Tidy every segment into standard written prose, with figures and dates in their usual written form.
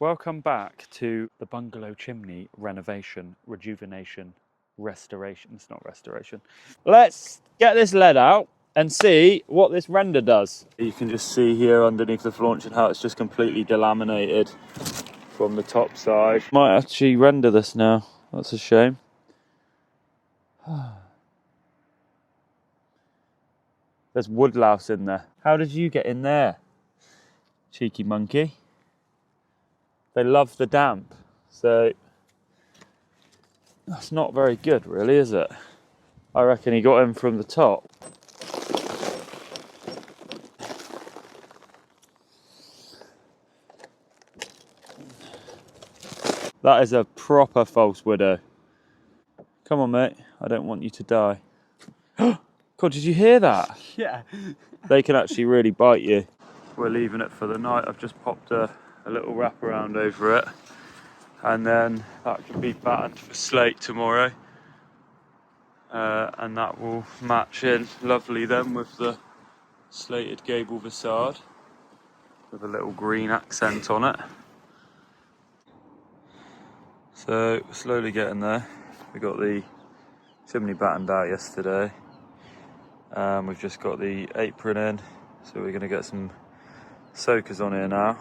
Welcome back to the bungalow chimney renovation, rejuvenation, restoration. It's not restoration. Let's get this lead out and see what this render does. You can just see here underneath the flaunching how it's just completely delaminated from the top side. Might actually render this now. That's a shame. There's woodlouse in there. How did you get in there? Cheeky monkey. They love the damp, so that's not very good really, is it? I reckon he got in from the top. That is a proper false widow. Come on, mate. I don't want you to die. God, did you hear that? Yeah. They can actually really bite you. We're leaving it for the night. I've just popped a little wraparound over it. And then that can be battened for slate tomorrow. And that will match in lovely then with the slated gable facade with a little green accent on it. So we're slowly getting there. We got the chimney battened out yesterday. We've just got the apron in, so we're going to get some soakers on here now.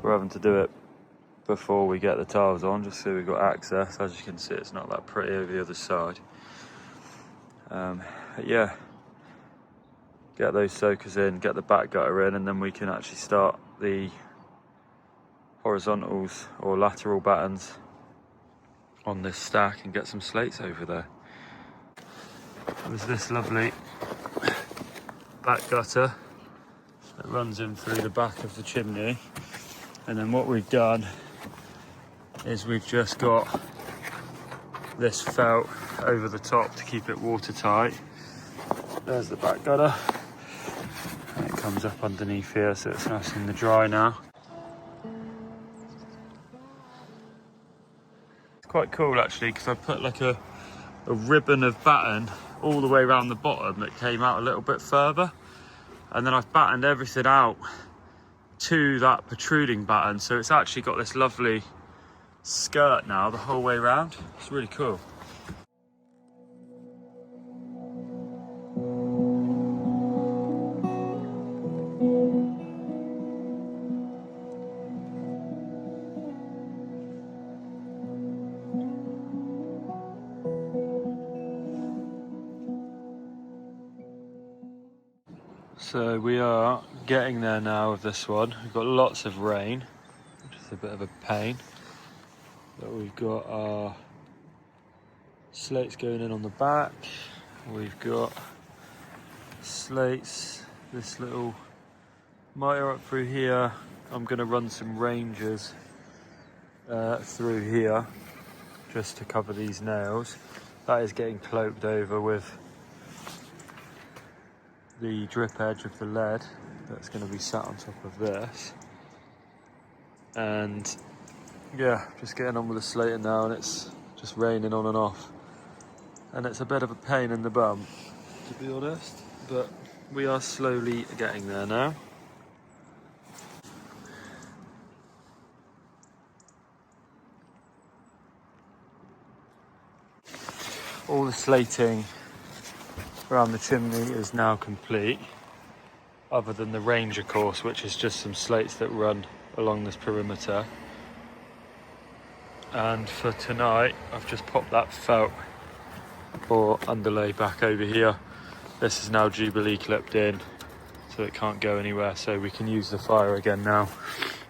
We're having to do it before we get the tiles on, just so we've got access. As you can see, it's not that pretty over the other side. But yeah, get those soakers in, get the back gutter in, and then we can actually start the horizontals or lateral battens on this stack and get some slates over there. There's this lovely back gutter that runs in through the back of the chimney, and then what we've done is we've just got this felt over the top to keep it watertight. There's the back gutter, and it comes up underneath here, so it's nice and dry now. It's quite cool actually, because I put like a ribbon of batten all the way around the bottom that came out a little bit further, and then I've battened everything out to that protruding batten, so it's actually got this lovely skirt now the whole way around. It's really cool. So we are getting there now with this one. We've got lots of rain, which is a bit of a pain. But we've got our slates going in on the back. We've got slates, this little miter up through here. I'm going to run some ranges through here just to cover these nails. That is getting cloaked over with the drip edge of the lead that's going to be sat on top of this. And yeah, just getting on with the slating now, and it's just raining on and off, and it's a bit of a pain in the bum, to be honest, but we are slowly getting there now. All the slating around the chimney is now complete, other than the Ranger course, which is just some slates that run along this perimeter. And for tonight, I've just popped that felt or underlay back over here. This is now Jubilee clipped in, so it can't go anywhere, so we can use the fire again now.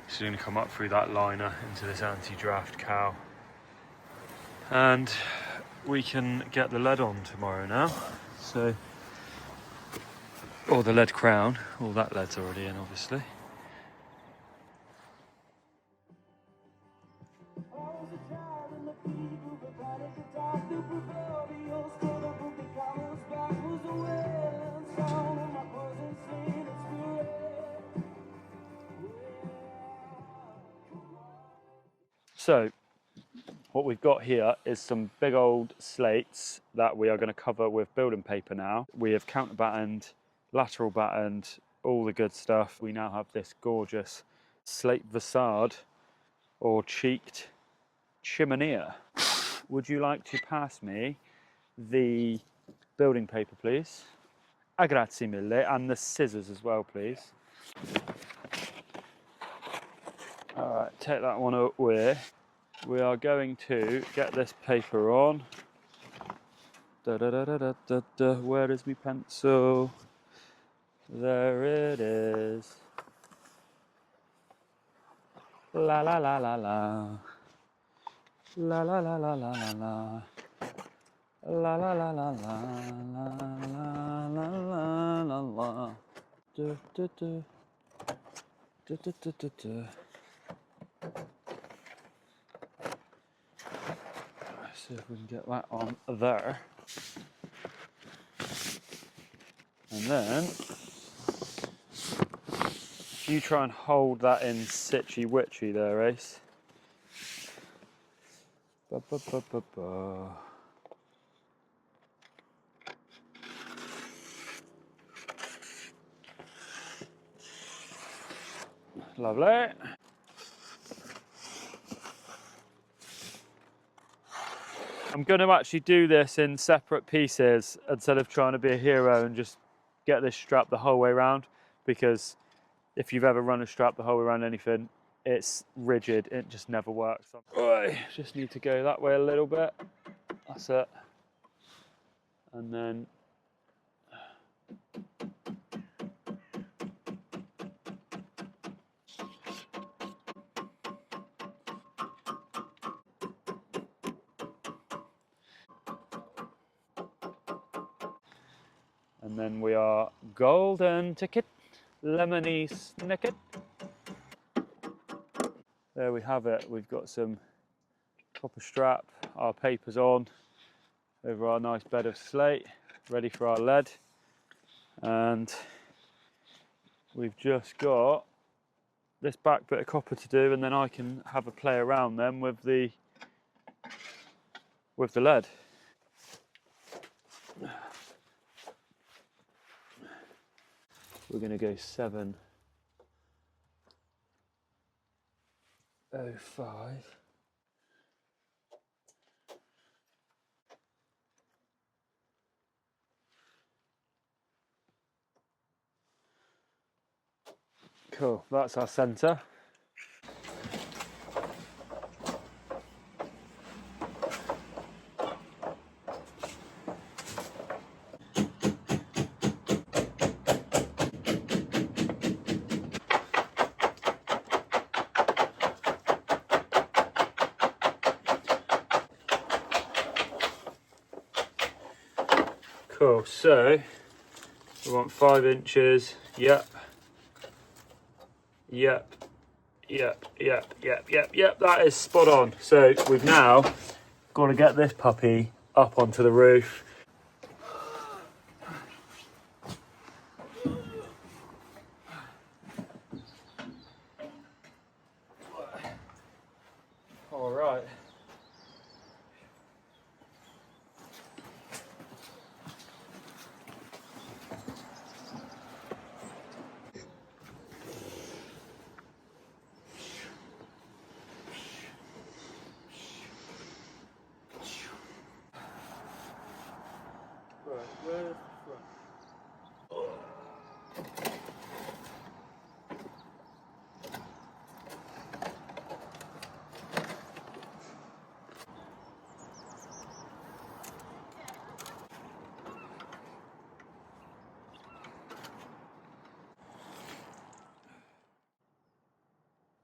It's going to come up through that liner into this anti-draft cowl, and we can get the lead on tomorrow now. So, or the lead crown, all that lead's already in, obviously. So, what we've got here is some big old slates that we are going to cover with building paper now. We have counter battened, lateral battened, all the good stuff. We now have this gorgeous slate facade or cheeked chimney. Would you like to pass me the building paper, please? Grazie mille, and the scissors as well, please. All right, take that one away. We are going to get this paper on. Da, da, da, da, da, da, da. Where is my pencil? There it is. La la la la la. La la la la la la la. La la la la la la la la la la. Du, du, du. Du, du, du, du, du. Let's see if we can get that on there. And then if you try and hold that in sitchy witchy there, Ace. Ba, ba, ba, ba, ba. Lovely. I'm going to actually do this in separate pieces instead of trying to be a hero and just get this strap the whole way around, because if you've ever run a strap the whole way around anything, it's rigid, it just never works. Just need to go that way a little bit, that's it, and then we are golden ticket, lemony snicket. There we have it. We've got some copper strap, our paper's on over our nice bed of slate, ready for our lead, and we've just got this back bit of copper to do, and then I can have a play around then with the lead. We're going to go 705. Cool, that's our centre. Cool, so we want 5 inches, yep, that is spot on. So we've now got to get this puppy up onto the roof. All right. Where's the front?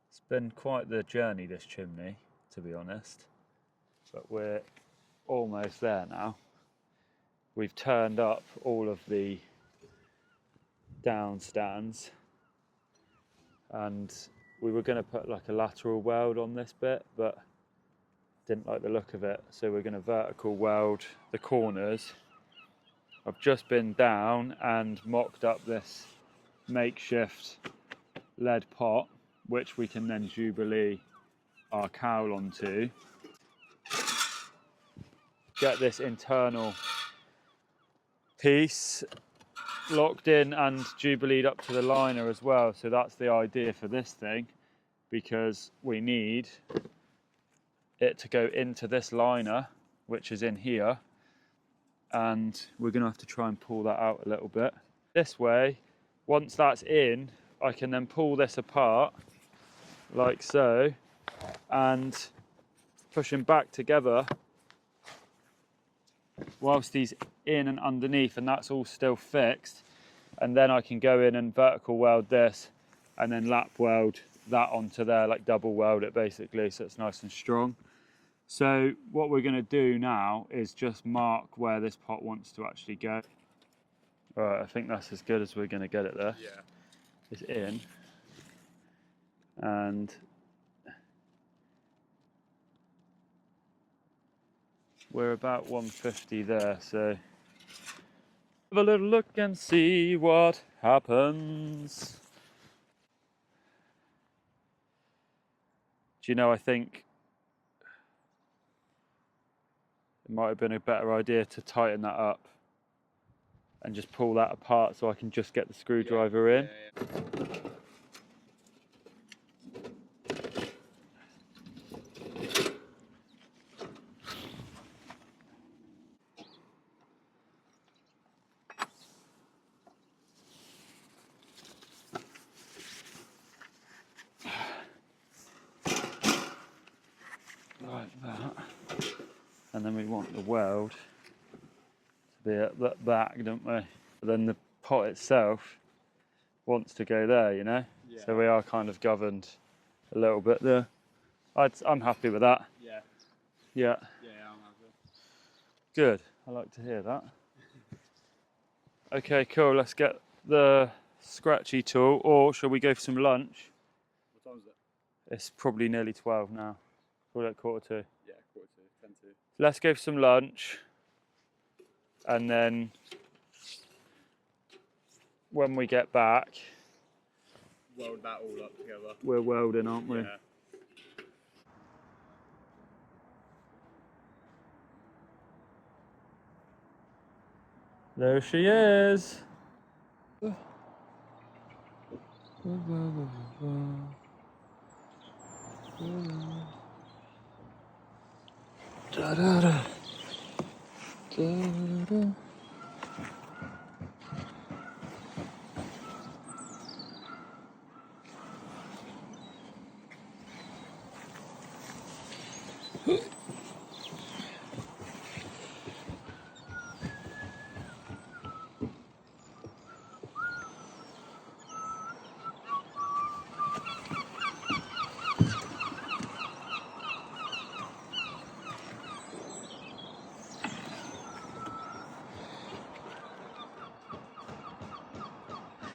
It's been quite the journey, this chimney, to be honest, but we're almost there now. We've turned up all of the down stands, and we were going to put like a lateral weld on this bit, but didn't like the look of it, so we're going to vertical weld the corners. I've just been down and mocked up this makeshift lead pot, which we can then Jubilee our cowl onto. Get this internal piece locked in and Jubileed up to the liner as well, so that's the idea for this thing, because we need it to go into this liner, which is in here, and we're going to have to try and pull that out a little bit. This way, once that's in, I can then pull this apart like so and push them back together whilst he's in and underneath, and that's all still fixed. And then I can go in and vertical weld this and then lap weld that onto there, like double weld it basically, so it's nice and strong. So what we're going to do now is just mark where this pot wants to actually go. All right, I think that's as good as we're going to get it there. Yeah. It's in, and we're about 150 there, so have a little look and see what happens. Do you know, I think it might have been a better idea to tighten that up and just pull that apart so I can just get the screwdriver in. Like that. And then we want the weld to be at that back, don't we? But then the pot itself wants to go there, you know? Yeah. So we are kind of governed a little bit there. I'm happy with that. Yeah. Yeah. Yeah, I'm happy. Good. I like to hear that. Okay, cool. Let's get the scratchy tool, or shall we go for some lunch? What time is it? It's probably nearly 12 now. Probably like 1:45. Yeah, 1:45, 10 to. Let's go for some lunch, and then when we get back, Weld that all up together. we're welding, aren't we? Yeah. There she is. Da, da, da. Da, da.